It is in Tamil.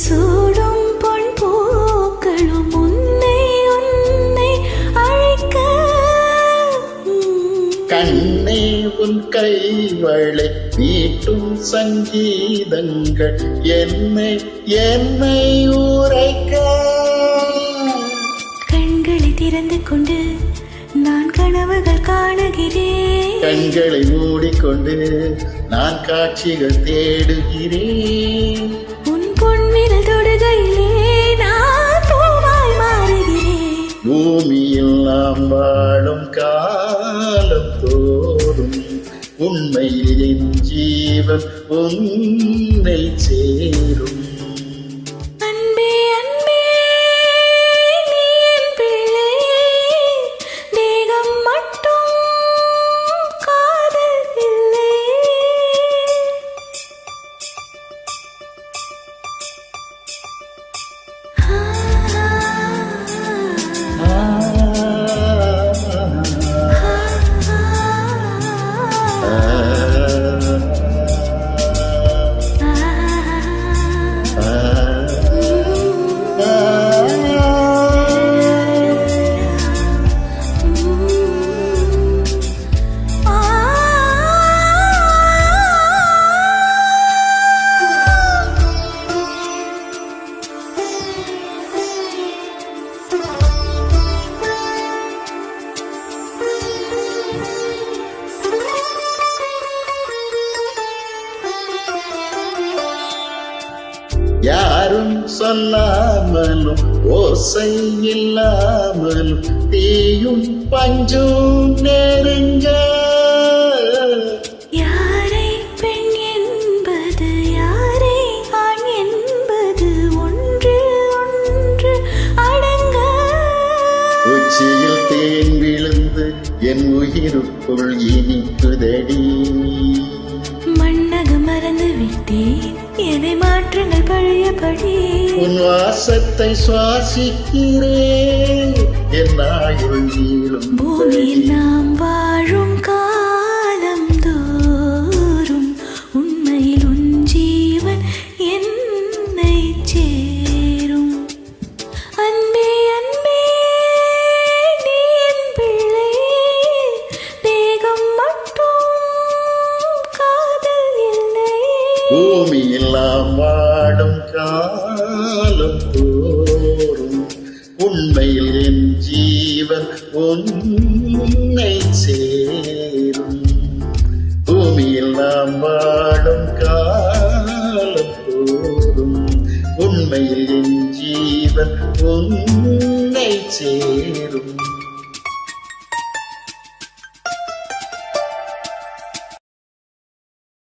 சூடும் பொன் பூக்களும் உன்னை உன்னை அழைக்க கண்ணே உன் கைவளை வீட்டும் சங்கீதங்கள் என்னை என்னை உரைக்க கண்களை திறந்து கொண்டு நான் கனவுகள் காணுகிறேன் கண்களை மூடிக்கொண்டு நான் காட்சிகள் தேடுகிறேன் உன் பொன்விரல் தொடுகையிலே நான் பூவாய் மாறுகிறேன் பூமியில் நாம் வாழும் காலம் தோறும் உண்மையில் என் ஜீவன் உன்னை சேரும் யாரும் சொல்லாமலும் ஓசை இல்லாமலும் தீயும் பஞ்சும் நெருங்க யாரை பெண் என்பது யாரை ஆண் என்பது ஒன்று ஒன்று அடங்க உச்சியில் தேன் விழுந்து என் உயிருக்குள் இனிக்குதடி மண்ணக மறந்து விட்டேன் எதை மாற்றுங்கள் பழையபடி உன் வாசத்தை சுவாசிக்கிறேன் என் ஆயுள் நீளும் பூமியில் நாம் வாழும் காலம் தோறும் உண்மையில் உன் ஜீவன் என்னை சேரும் அன்பே அன்பே நீ என் பிள்ளை தேகம் மட்டும் காதல் இல்லை பூமியில் நாம் வாடும் காலம் தோறும் உண்மையில் என் ஜீவன் உன்னை சேரும் பூமியில் நாம் வாடும் காலம் தோறும் உண்மையில் என் ஜீவன் உன்னை சேரும்